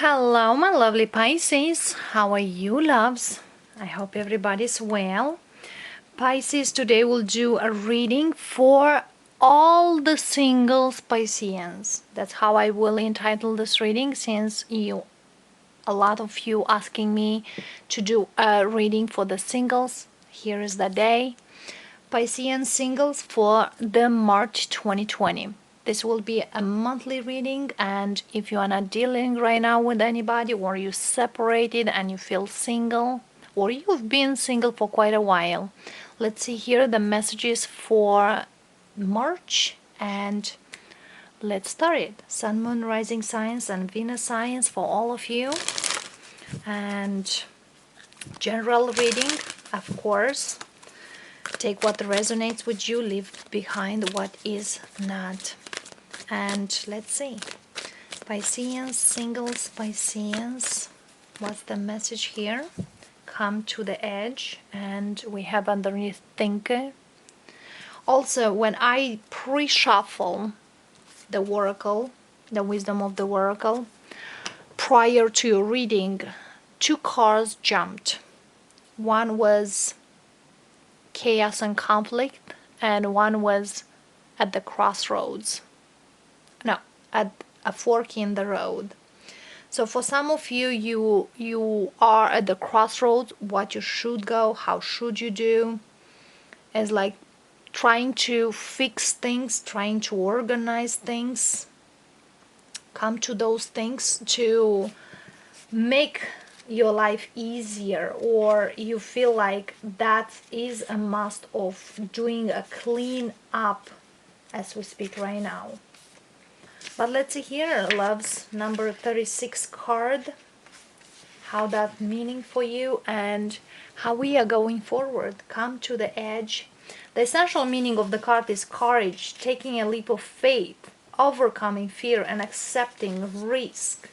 Hello, my lovely Pisces. How are you, loves? I hope everybody's well. Pisces, today we'll do a reading for all the singles Pisceans. That's how I will entitle this reading, since a lot of you asking me to do a reading for the singles. Here is the day. Piscean singles for the March 2020. This will be a monthly reading, and if you are not dealing right now with anybody, or you separated and you feel single, or you've been single for quite a while, let's see here the messages for March, and let's start it. Sun, Moon, Rising signs and Venus signs for all of you, and general reading, of course. Take what resonates with you, leave behind what is not. And let's see. Pisceans, singles, Pisceans. What's the message here? Come to the edge. And we have underneath thinker. Also, when I pre-shuffle the oracle, the wisdom of the oracle, prior to reading, two cards jumped. One was chaos and conflict, and one was at the crossroads. No, at a fork in the road. So for some of you, you are at the crossroads, what you should go, how should you do, is like trying to fix things, trying to organize things, come to those things to make your life easier, or you feel like that is a must of doing a clean up as we speak right now. But let's see here, loves, number 36 card, how that meaning for you and how we are going forward. Come to the edge. The essential meaning of the card is courage, taking a leap of faith, overcoming fear and accepting risk.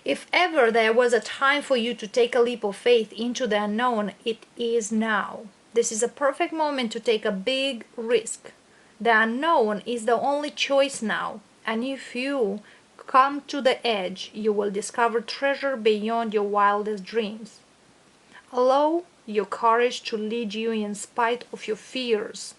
If ever there was a time for you to take a leap of faith into the unknown, it is now. This is a perfect moment to take a big risk. The unknown is the only choice now, and if you come to the edge, you will discover treasure beyond your wildest dreams. Allow your courage to lead you in spite of your fears.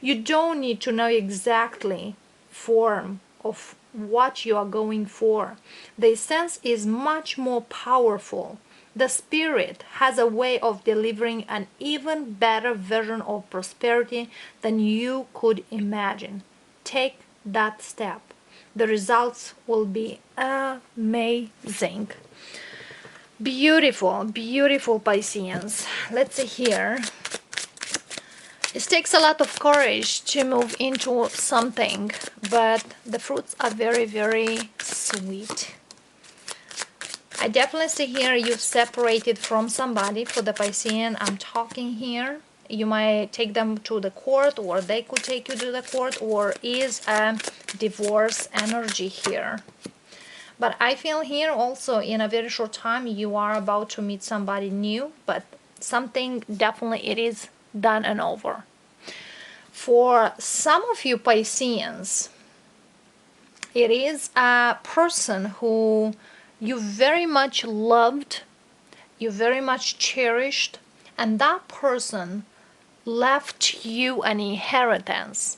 You don't need to know exactly form of what you are going for. The essence is much more powerful. The spirit has a way of delivering an even better version of prosperity than you could imagine. Take that step. The results will be amazing. Beautiful, beautiful Pisceans. Let's see here. It takes a lot of courage to move into something, but the fruits are very, very sweet. I definitely see here you've separated from somebody. For the Piscean I'm talking here, you might take them to the court, or they could take you to the court, or is a divorce energy here. But I feel here also in a very short time you are about to meet somebody new, but something definitely it is done and over. For some of you Pisceans, it is a person who you very much loved, you very much cherished, and that person left you an inheritance.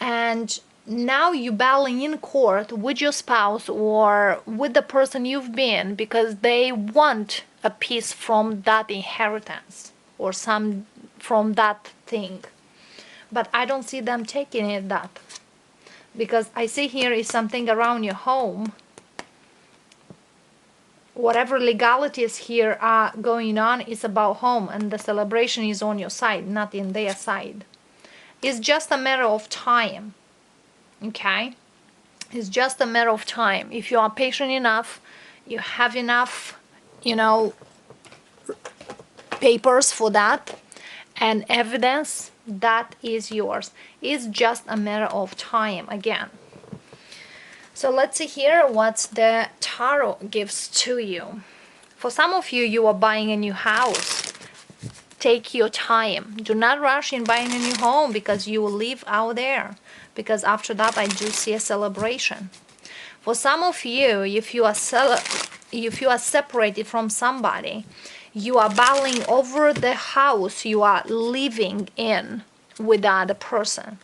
And now you're battling in court with your spouse or with the person you've been, because they want a piece from that inheritance or some from that thing. But I don't see them taking it that, because I see here is something around your home. Whatever legalities here are going on is about home, and the celebration is on your side, not in their side. It's just a matter of time. Okay, it's just a matter of time. If you are patient enough, you have enough, papers for that and evidence, that is yours. It's just a matter of time again. So let's see here what the tarot gives to you. For some of you, you are buying a new house. Take your time. Do not rush in buying a new home, because you will live out there. Because after that, I do see a celebration. For some of you, if you are separated from somebody, you are battling over the house you are living in with the other person.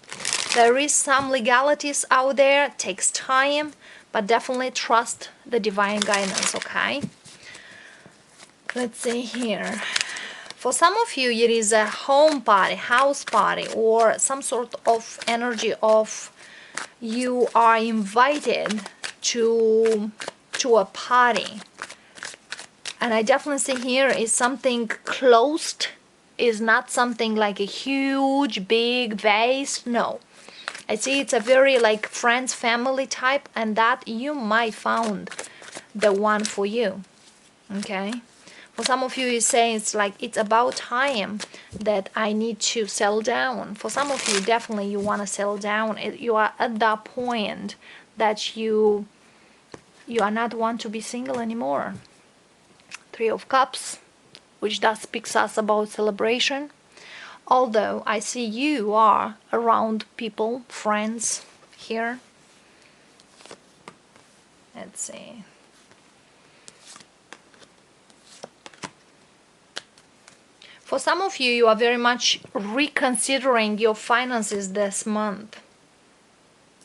There is some legalities out there. It takes time, but definitely trust the divine guidance, okay? Let's see here. For some of you, it is a home party, house party, or some sort of energy of you are invited to a party. And I definitely see here is something closed, is not something like a huge, big vase. No. I see it's a very like friends, family type, and that you might found the one for you. Okay? For some of you, you say it's like it's about time that I need to settle down. For some of you, definitely you want to settle down. You are at that point that you are not want to be single anymore. Three of Cups, which does speaks us about celebration. Although I see you are around people, friends here. Let's see. For some of you, you are very much reconsidering your finances this month.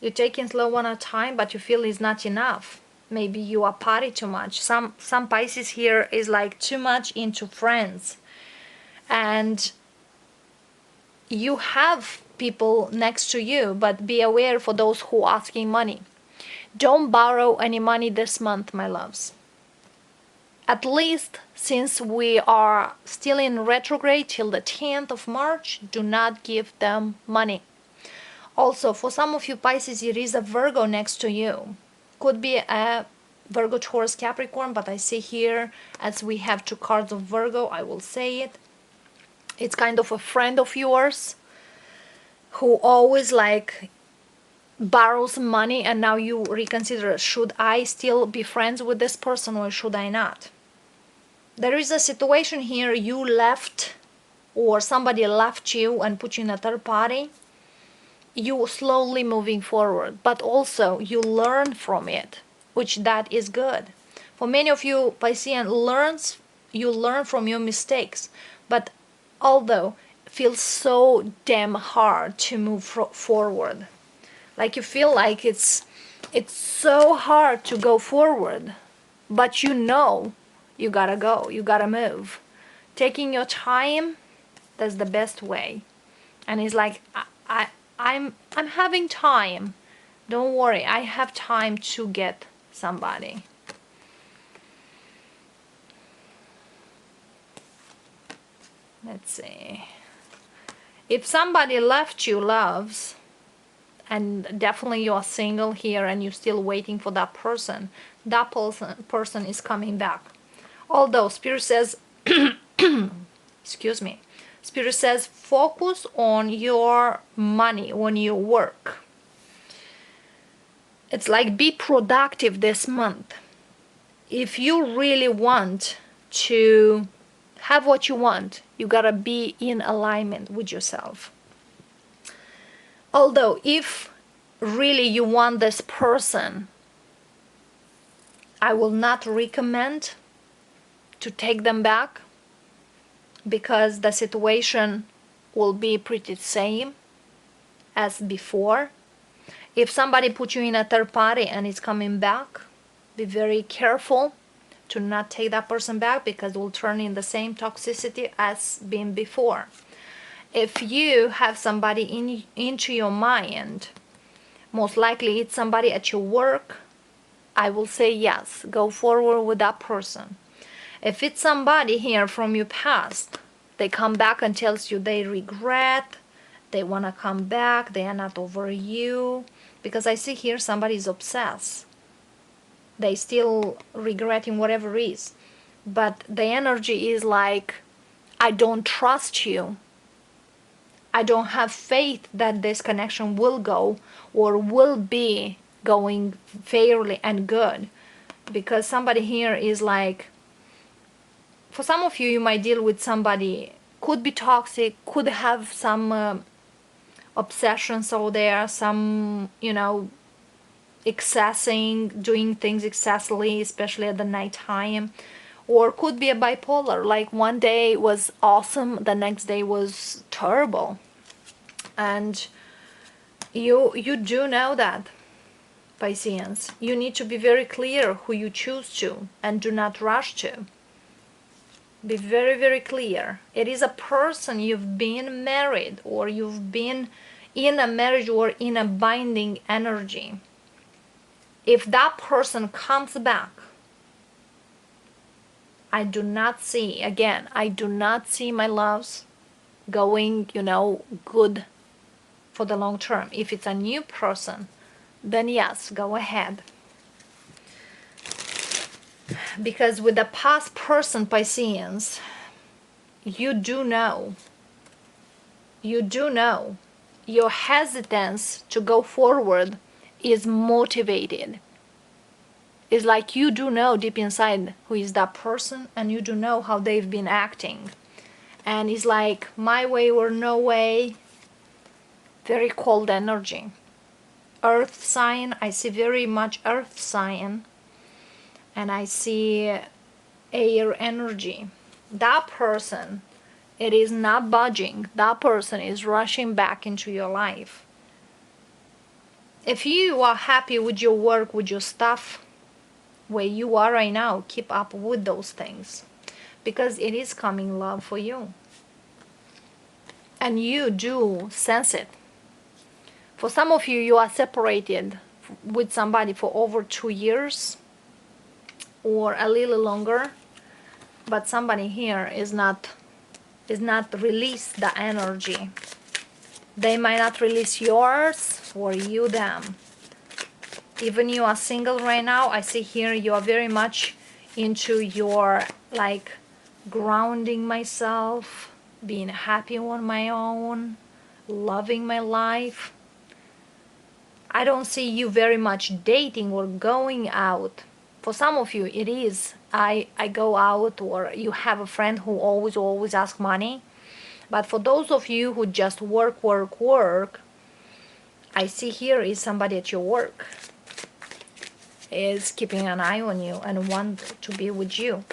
You're taking slow one at a time, but you feel it's not enough. Maybe you are party too much. Some Pisces here is like too much into friends. And you have people next to you, but be aware for those who are asking money. Don't borrow any money this month, my loves. At least since we are still in retrograde till the 10th of March, do not give them money. Also, for some of you Pisces, it is a Virgo next to you. Could be a Virgo, Taurus, Capricorn, but I see here, as we have two cards of Virgo, I will say it. It's kind of a friend of yours who always like borrows money, and now you reconsider, should I still be friends with this person or should I not? There is a situation here, you left or somebody left you and put you in a third party. You slowly moving forward, but also you learn from it, which that is good. For many of you Piscean, you learn from your mistakes, but although it feels so damn hard to move forward. Like you feel like it's so hard to go forward, but you know you gotta go, you gotta move. Taking your time, that's the best way. And it's like I'm having time. Don't worry, I have time to get somebody. Let's see. If somebody left you, loves, and definitely you're single here and you're still waiting for that person person is coming back. Although Spirit says excuse me, Spirit says focus on your money when you work. It's like be productive this month. If you really want to have what you want, you gotta be in alignment with yourself. Although if really you want this person, I will not recommend to take them back, because the situation will be pretty same as before. If somebody put you in a third party and it's coming back, be very careful to not take that person back, because it will turn in the same toxicity as been before. If you have somebody into your mind, most likely it's somebody at your work, I will say yes, go forward with that person. If it's somebody here from your past, they come back and tells you they regret, they want to come back, they are not over you, because I see here somebody is obsessed. They still regretting whatever is, but the energy is like, I don't trust you. I don't have faith that this connection will go or will be going fairly and good, because somebody here is like, for some of you, you might deal with somebody, could be toxic, could have some obsessions over there, some, excessing, doing things excessively, especially at the night time. Or could be a bipolar, like one day was awesome, the next day was terrible. And you do know that, Pisceans. You need to be very clear who you choose to, and do not rush to. Be very, very clear. It is a person you've been married, or you've been in a marriage or in a binding energy. If that person comes back, I do not see, again, I do not see, my loves, going, good for the long term. If it's a new person, then yes, go ahead. Because with the past person, Pisceans, you do know your hesitance to go forward is motivated. It's like you do know deep inside who is that person, and you do know how they've been acting. And it's like my way or no way. Very cold energy. Earth sign, I see very much earth sign. And I see air energy. That person, it is not budging. That person is rushing back into your life. If you are happy with your work, with your stuff, where you are right now, keep up with those things, because it is coming love for you. And you do sense it. For some of you, you are separated with somebody for over 2 years or a little longer, but somebody here is not release the energy. They might not release yours, or you them. Even you are single right now, I see here you are very much into your like grounding myself, being happy on my own, loving my life. I don't see you very much dating or going out. For some of you it is I go out, or you have a friend who always asks money. But for those of you who just work, I see here is somebody at your work is keeping an eye on you and want to be with you.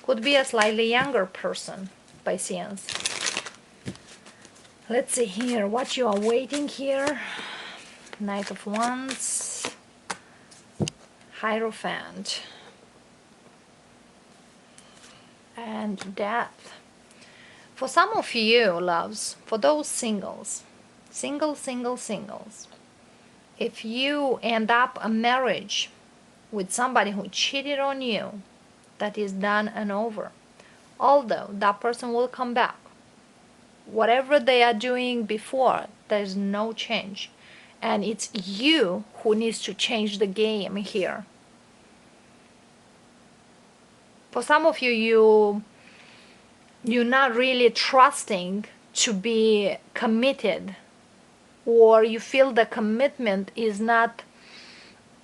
Could be a slightly younger person, Pisceans. Let's see here what you are waiting here. Knight of Wands, Hierophant, and Death. For some of you, loves, for those singles, singles, if you end up a marriage with somebody who cheated on you, that is done and over. Although that person will come back, whatever they are doing before, there's no change. And it's you who needs to change the game here. For some of you, you're not really trusting to be committed, or you feel the commitment is not,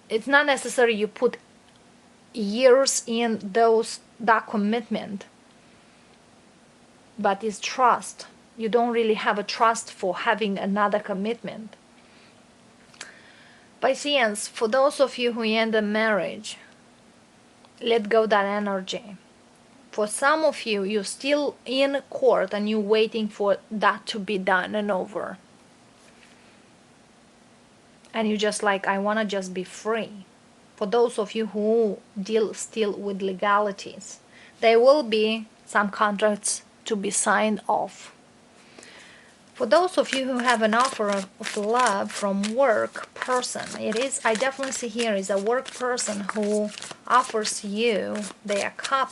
it's not necessary you put years in that commitment, but it's trust. You don't really have a trust for having another commitment. Pisceans, for those of you who end a marriage, let go that energy. For some of you, you're still in court and you're waiting for that to be done and over. And you're just like, I want to just be free. For those of you who deal still with legalities, there will be some contracts to be signed off. For those of you who have an offer of love from work person, I definitely see here is a work person who offers you their cup.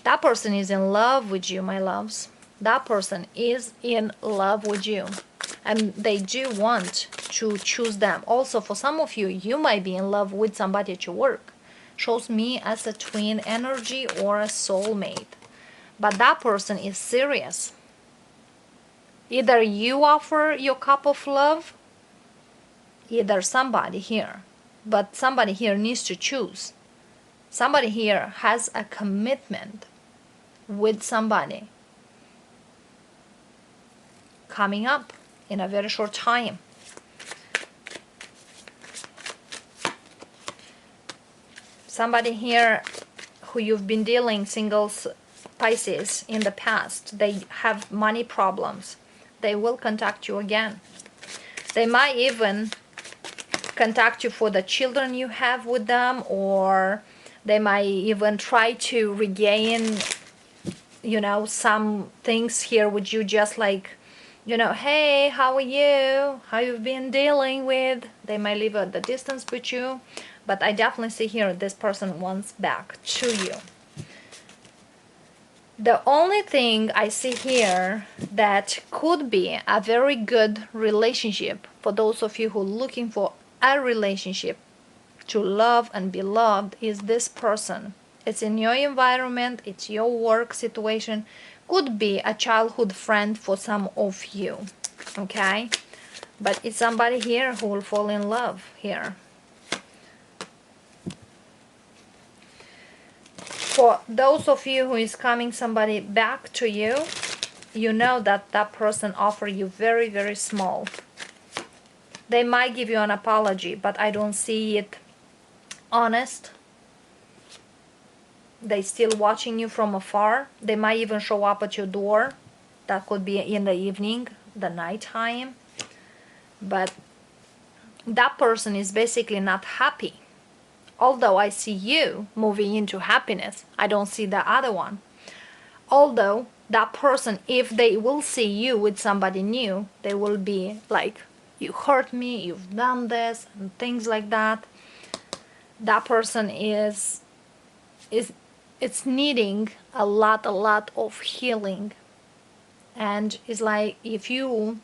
That person is in love with you, my loves. That person is in love with you. And they do want to choose them. Also, for some of you, you might be in love with somebody at your work. Shows me as a twin energy or a soulmate. But that person is serious. Either you offer your cup of love, either somebody here. But somebody here needs to choose. Somebody here has a commitment with somebody coming up in a very short time. somebody here who you've been dealing, singles, Pisces, in the past, they have money problems. They will contact you again. They might even contact you for the children you have with them, or they might even try to regain, you know, some things here with you, just like, you know, hey, how are you? How you've been dealing with? They might live at the distance with you, but I definitely see here this person wants back to you. The only thing I see here that could be a very good relationship for those of you who are looking for a relationship to love and be loved is this person. It's in your environment, it's your work situation, could be a childhood friend for some of you, okay? But it's somebody here who will fall in love here. For those of you who is coming somebody back to you, you know that that person offer you very, very small. They might give you an apology, but I don't see it honest. They still watching you from afar. They might even show up at your door. That could be in the evening, the nighttime. But that person is basically not happy. Although I see you moving into happiness, I don't see the other one. Although that person, if they will see you with somebody new, they will be like, you hurt me, you've done this, and things like that. That person is it's needing a lot of healing. And it's like, if you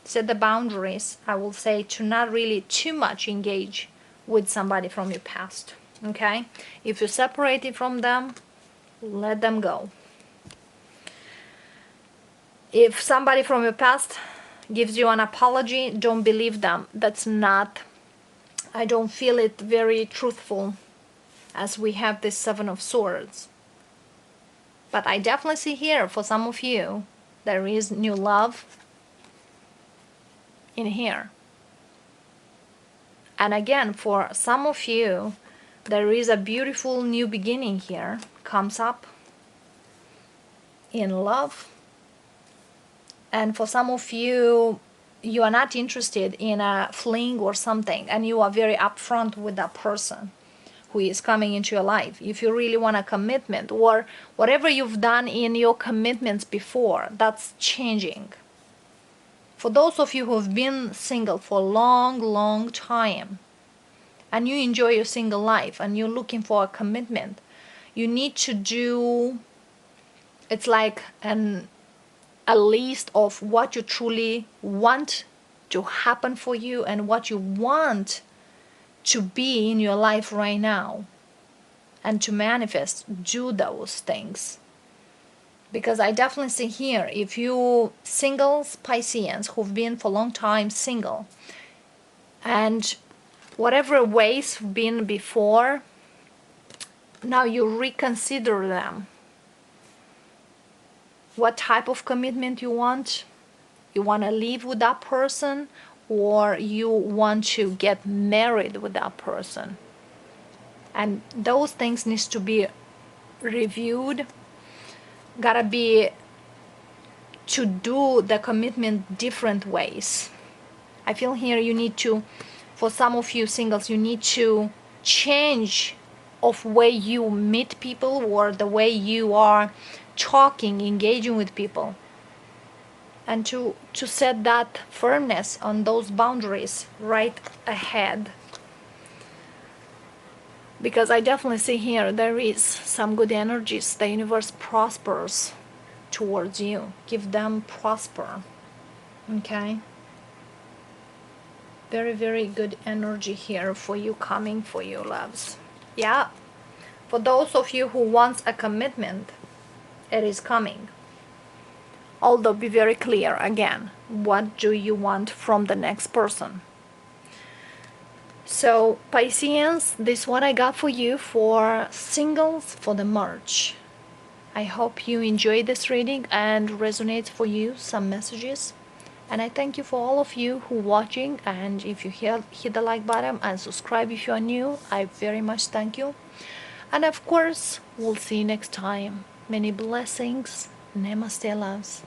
set the boundaries, I will say to not really too much engage with somebody from your past, okay? If you're separated from them, let them go. If somebody from your past gives you an apology, don't believe them. That's not, I don't feel it very truthful, as we have this Seven of Swords. But I definitely see here, for some of you, there is new love in here. And again, for some of you, there is a beautiful new beginning here, comes up in love. And for some of you, you are not interested in a fling or something, and you are very upfront with that person who is coming into your life. If you really want a commitment, or whatever you've done in your commitments before, that's changing. For those of you who have been single for a long time, and you enjoy your single life, and you're looking for a commitment, you need to do, it's like a list of what you truly want to happen for you and what you want to be in your life right now, and to manifest, do those things. Because I definitely see here, if you singles, Pisceans, who've been for a long time single, and whatever ways have been before, now you reconsider them. What type of commitment you want? You want to live with that person, or you want to get married with that person? And those things needs to be reviewed. Gotta be to do the commitment different ways. I feel here you need to, for some of you singles, you need to change of way you meet people, or the way you are talking, engaging with people, and to set that firmness on those boundaries right ahead. Because I definitely see here there is some good energies. The universe prospers towards you. Give them prosper. Okay? Very good energy here for you, coming for you, loves. Yeah. For those of you who wants a commitment, it is coming. Although be very clear again, what do you want from the next person? So Pisceans, this is what I got for you for singles for the March. I hope you enjoyed this reading and resonates for you some messages. And I thank you for all of you who are watching, and if you hit the like button and subscribe if you are new, I very much thank you. And of course, we'll see you next time. Many blessings. Namaste, loves.